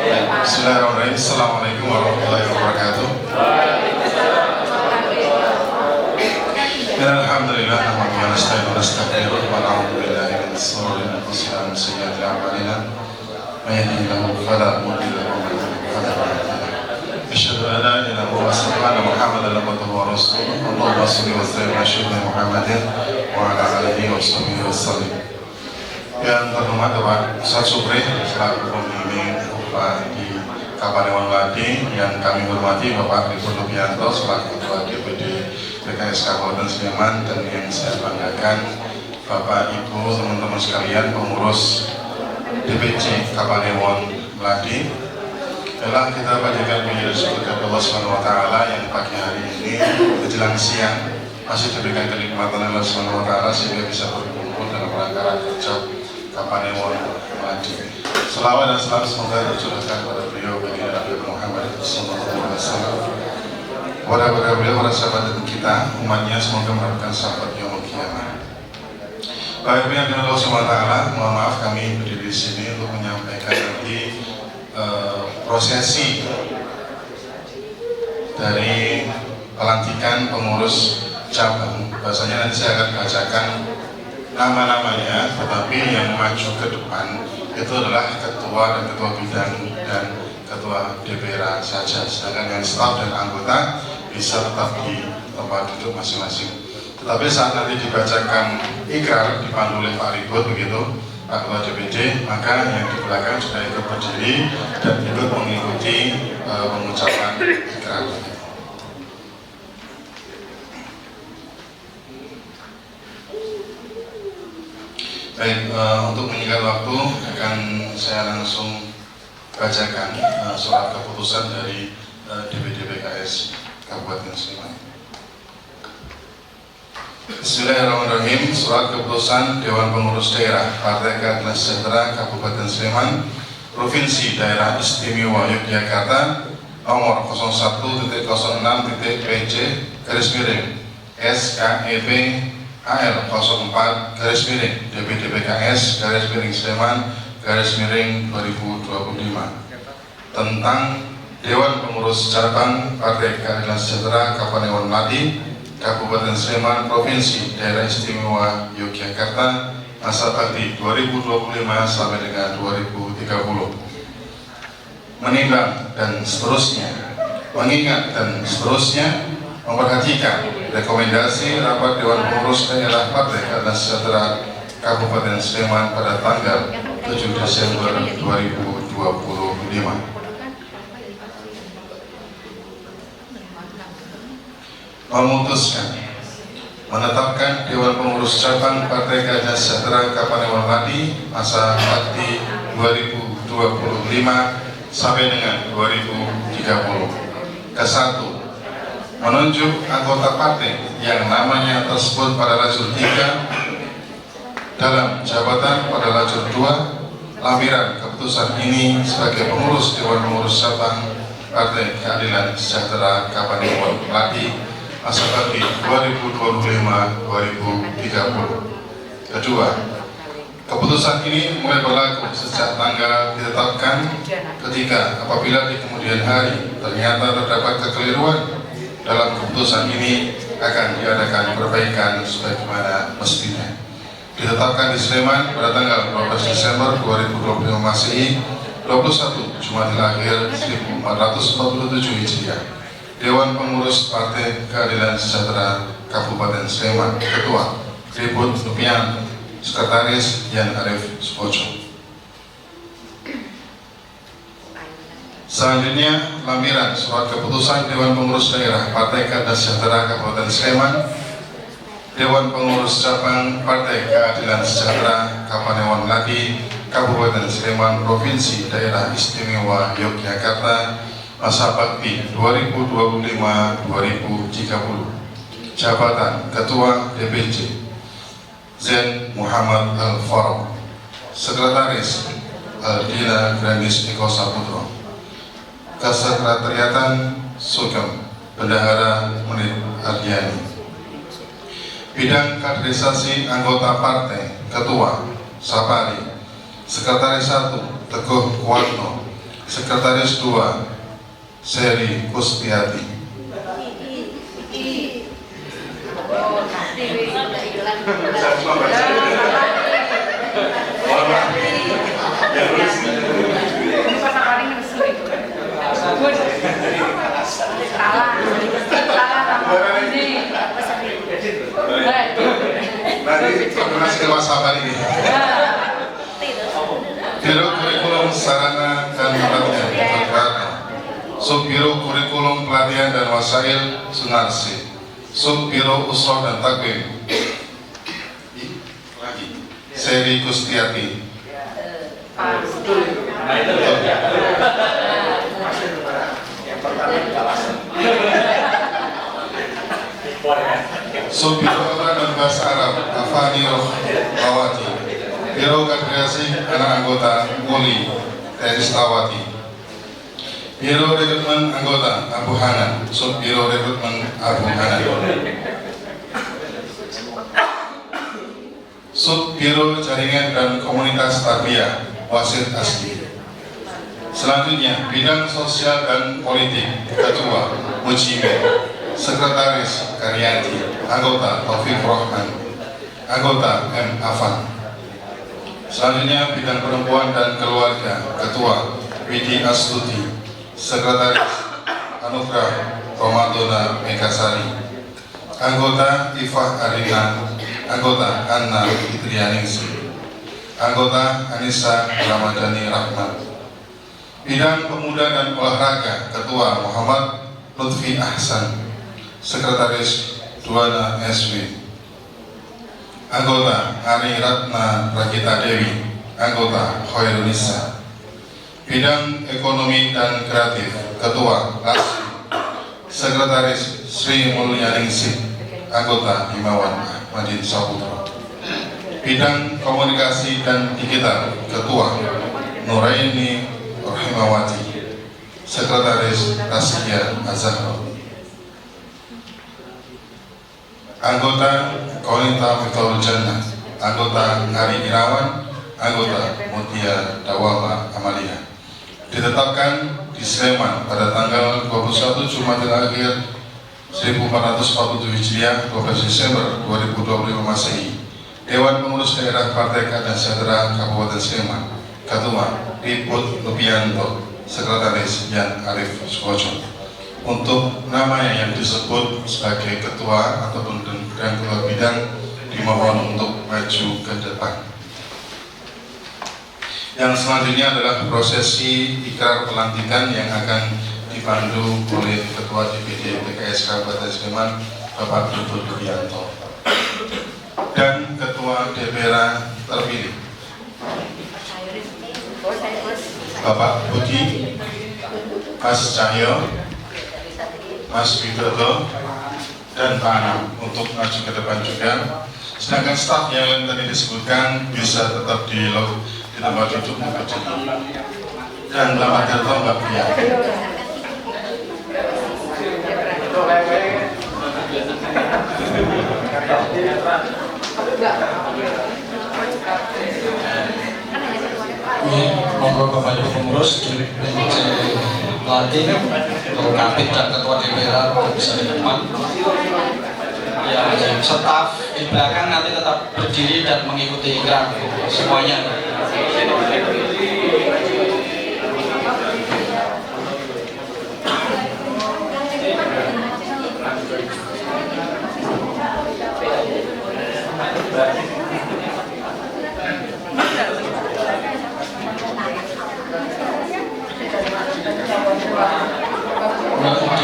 Bismillahirrahmanirrahim. Assalamualaikum warahmatullahi wabarakatuh. Alhamdulillah, nahmaduhu wa nasta'inuhu wa nastaghfiruh wa na'udzu billahi min shururi anfusina wa min sayyiati a'malina. May yahdihillahu fala mudilla lahu wa may yudlil fala hadiya lahu. Asyhadu an la ilaha illallah wa asyhadu anna Muhammadan abduhu wa rasuluh. Allahumma shalli wa sallim ala sayyidina Muhammadin wa ala alihi wa sahbihi wa sallim. Yang terhormat Bapak Ustaz Supri selaku pembimbing di Kapanewon Melati, yang kami hormati Bapak Riful Lubianto selaku Ketua DPD PKS Kabupaten Sleman, dan yang saya banggakan Bapak Ibu teman-teman sekalian pengurus DPC Kapanewon Melati. Telah kita panjatkan puji syukur kepada Allah Subhanahu wa taala yang pagi hari ini menjelang siang masih diberikan kenikmatan Allah Subhanahu wa taala sehingga bisa berkumpul dalam rangka kerja Kapanewon Melati. Selawat dan salam semoga tercurahkan kepada beliau baginda Nabi Muhammad sallallahu alaihi wasallam. Kepada beliau, para sahabat kita, umatnya semoga mendapatkan syafaat yaumul qiyamah. Baik, yang Allah Subhanahu wa taala, mohon maaf kami berdiri di sini untuk menyampaikan nanti prosesi dari pelantikan pengurus cabang. Bahasanya nanti saya akan bacakan nama-namanya, tetapi yang maju ke depan itu adalah ketua dan ketua bidang dan ketua DPR saja, sedangkan yang staf dan anggota bisa tetap di tempat duduk masing-masing. Tetapi saat nanti dibacakan ikrar dipandu oleh Pak Ribut begitu, Pak Ketua DPD, maka yang di belakang sudah ikut berdiri dan ikut mengikuti pengucapan ikrar. Baik, untuk menyingkat waktu akan saya langsung bacakan surat keputusan dari DPD PKS Kabupaten Sleman. Bismillahirrahmanirrahim. Surat keputusan Dewan Pengurus Daerah Partai Keadilan Sejahtera Kabupaten Sleman, Provinsi Daerah Istimewa Yogyakarta, nomor 01.06.PJ SKEP AL 04 DPD PKS Sleman 2025 tentang Dewan Pengurus Cabang Partai Keadilan Sejahtera Kapanewon Melati Kabupaten Sleman Provinsi Daerah Istimewa Yogyakarta masa bakti 2025 sampai dengan 2030. Menimbang dan seterusnya, mengingat dan seterusnya, memperhatikan rekomendasi rapat Dewan Pengurus Daerah Partai Keadilan Sejahtera Kabupaten Sleman pada tanggal 7 Desember 2025. Memutuskan menetapkan Dewan Pengurus Cabang Partai Keadilan Sejahtera Kapanewon Melati masa bakti 2025 sampai dengan 2030. Kesatu, menunjuk anggota partai yang namanya tersebut pada lajur 3 dalam jabatan pada lajur 2. Lampiran keputusan ini sebagai pengurus Dewan Pengurus Cabang Partai Keadilan Sejahtera Kapanewon Melati masa bakti 2025-2030. Kedua, keputusan ini mulai berlaku sejak tanggal ditetapkan ketika apabila di kemudian hari ternyata terdapat kekeliruan dalam keputusan ini akan diadakan perbaikan sebagaimana mestinya. Ditetapkan di Sleman pada tanggal 12 Desember 2025 Masehi, 21 Jumadil Akhir 1447 Hijriah. Dewan Pengurus Partai Keadilan Sejahtera Kabupaten Sleman, Ketua Ribut Lubianto, Sekretaris Yan Arif Supojo. Selanjutnya, lampiran surat keputusan Dewan Pengurus Daerah Partai Keadilan Sejahtera Kabupaten Sleman, Dewan Pengurus Cabang Partai Keadilan Sejahtera Kapanewon Melati Kabupaten Sleman Provinsi Daerah Istimewa Yogyakarta masa bakti 2025-2030. Jabatan Ketua DPC Zain Muhammad Al-Farouk, Sekretaris Aldina Grandis Eko Saputro, Kesekretariatan Sugeng Bendahara Menit Ardiani. Bidang kaderisasi anggota partai, Ketua Sapari, Sekretaris 1 Teguh Kuatno, Sekretaris 2 Seri Kustiati. Masih kewasaban ini. Biro Kurikulum Sarana dan Pelatihan Terbaru, Subbiro Kurikulum Pelatihan dan Wasail Sunarsi, Subbiro Usul dan Takwim Seri Kustiati. Subbiro Quran dan Bahasa Arab Afani Rohawati, Biro Kaderisasi anak anggota Uli Teristawati, Biro Rekrutmen anggota Abu Hanan, Subbiro Rekrutmen Abu Hanan, Subbiro Jaringan dan Komunitas Tarbiyah Wasit Asli. Selanjutnya bidang sosial dan politik Ketua Mujime, Sekretaris Karyanti, anggota Taufik Rohman, anggota M. Afan. Selanjutnya bidang perempuan dan keluarga Ketua Widi Astuti, Sekretaris Anugrah Romadona Megasari, anggota Ifah Arina, anggota Anna Fitrianingsi, anggota Anissa Ramadhani Rahmat. Bidang pemuda dan olahraga Ketua Muhammad Lutfi Ahsan, Sekretaris Duana SW, anggota Ari Ratna Ragita Dewi, anggota Khairunisa. Bidang ekonomi dan kreatif Ketua LASI, Sekretaris Sri Mulyaningsih, anggota Himawan Ahmadin Saputra. Bidang komunikasi dan digital Ketua Nuraini Rahimawati, Sekretaris Taskia Azhar. Anggota Konita Miftaul Jannah, anggota Ari Irawan, anggota Mutia Dawama Amalia. Ditetapkan di Sleman pada tanggal 21 Jumadil Akhir 1447 Hijriah 12 Desember 2025 Masehi. Dewan Pengurus Daerah Partai Keadilan Sejahtera Kabupaten Sleman, Ketua Riput Lubianto, Sekretaris Yan Arif Sukojo. Untuk namanya yang disebut sebagai ketua ataupun dan ketua bidang dimohon untuk maju ke depan. Yang selanjutnya adalah prosesi ikrar pelantikan yang akan dipandu oleh Ketua DPD PKS Kabupaten Sleman Bapak Riput Lubianto dan Ketua DPR terpilih Bapak Budi, Mas Cahyo, Mas Widodo, dan Pak Anam untuk maju ke depan juga. Sedangkan staf yang lain tadi disebutkan bisa tetap di tempat duduk berdiri. Dan Bapak Tirto, Mbak Pria. Monggo Bapak Ibu pengurus pelatih, Kapit dan Ketua DPR bisa di depan. Ya, staf di belakang nanti tetap berdiri dan mengikuti ikrar semuanya.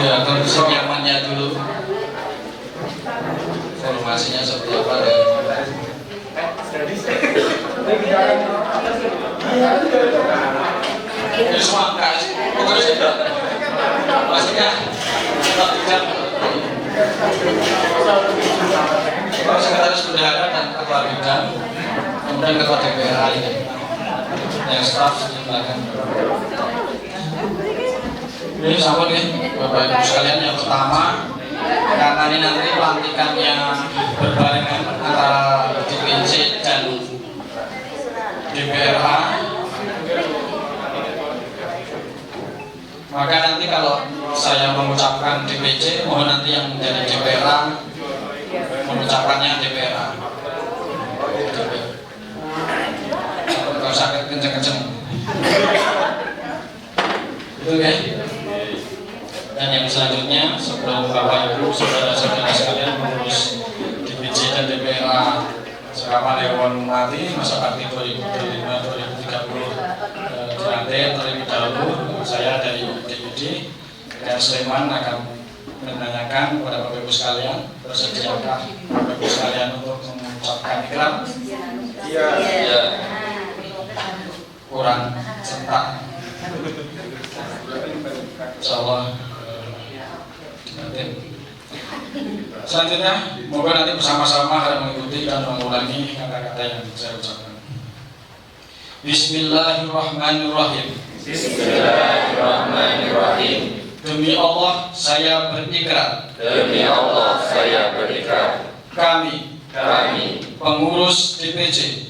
Ya, kondisi nyamannya dulu. Formasinya seperti apa ya? Ini semua guys, pokoknya sudah. Maksudnya tidak. Sekretaris bendahara dan ketua bidang, kemudian ketua DPR ini, yang staf di belakang. Ini sama nih Bapak Ibu sekalian, yang pertama karena ini nanti pelantikannya berbarengan antara DPC dan DPRA, Maka nanti kalau saya mengucapkan DPC, mohon nanti yang dari DPRA mengucapkannya DPRA. Kalau sakit kenceng-kenceng. Oke. Dan yang selanjutnya, sebelum Bapak Ibu, saudara-saudara sekalian mengurus DPC dan DPRA Sekapanewon mati masa bakti 2025-2030 dilantik terlebih dahulu, saya dari DPD dan Sleman akan menanyakan kepada Bapak Ibu sekalian, bersediakah Bapak Ibu sekalian untuk mengucapkan ikrar? Iya. Kurang sentak. Insyaallah. Selanjutnya, moga nanti bersama-sama akan mengikuti dan mengulangi kata-kata yang saya ucapkan. Bismillahirrahmanirrahim. Bismillahirrahmanirrahim. Demi Allah saya berikrar. Demi Allah saya berikrar. Kami pengurus DPC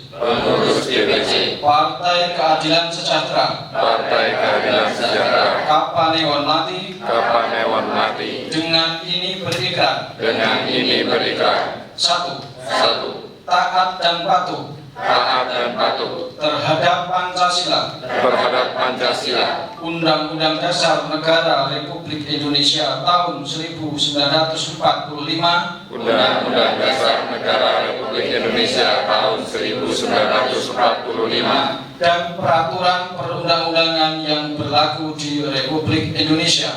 Partai Keadilan Sejahtera Kapanewon Mati dengan ini berikrar. Satu, taat dan patuh terhadap Pancasila, Undang-Undang Dasar Negara Republik Indonesia tahun 1945, Undang-Undang Dasar Negara Republik Indonesia tahun 1945 dan peraturan perundang-undangan yang berlaku di Republik Indonesia.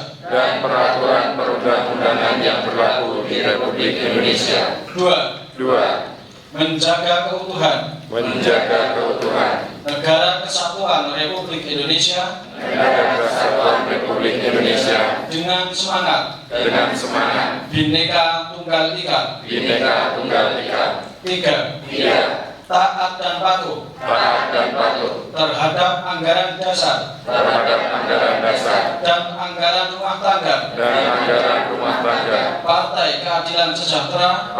Dua, menjaga keutuhan Negara Kesatuan Republik Indonesia dengan semangat Bhinneka Tunggal Ika. Tiga, taat dan patuh terhadap anggaran dasar dan anggaran rumah tangga Partai Keadilan Sejahtera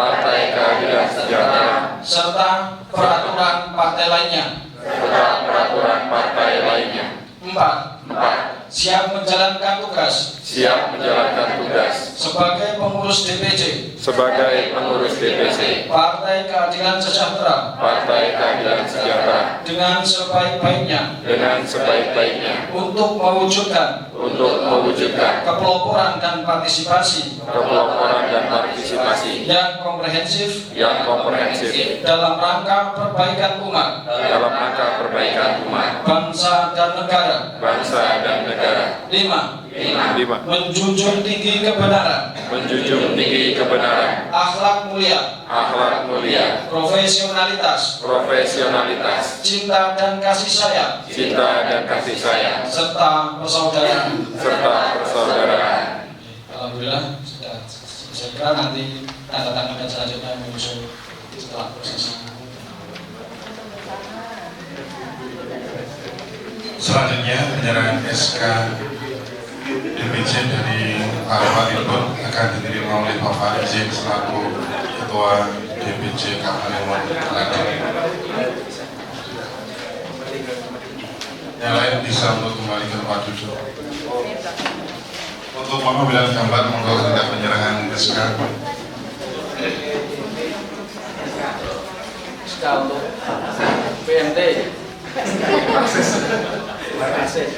serta peraturan partai lainnya. Empat, siap menjalankan tugas sebagai pengurus DPC Partai Keadilan Sejahtera dengan sebaik-baiknya untuk mewujudkan kepeloporan dan partisipasi yang komprehensif dalam rangka perbaikan umat, bangsa dan negara. Lima, menjunjung tinggi kebenaran, akhlak mulia, profesionalitas, cinta dan kasih sayang, serta persaudaraan. Alhamdulillah sudah saya kira nanti tanda tangan dan selanjutnya menyusul setelah proses. Selanjutnya penyerahan SK DPC dari Pak Waliun akan diterima oleh Bapak Izin selaku Ketua DPC Kapanewon Mati. Yang lain bisa untuk kembali ke tempat duduk. Untuk pengambilan gambar monggo tidak penyerahan SK. SK untuk PMT. Terima kasih.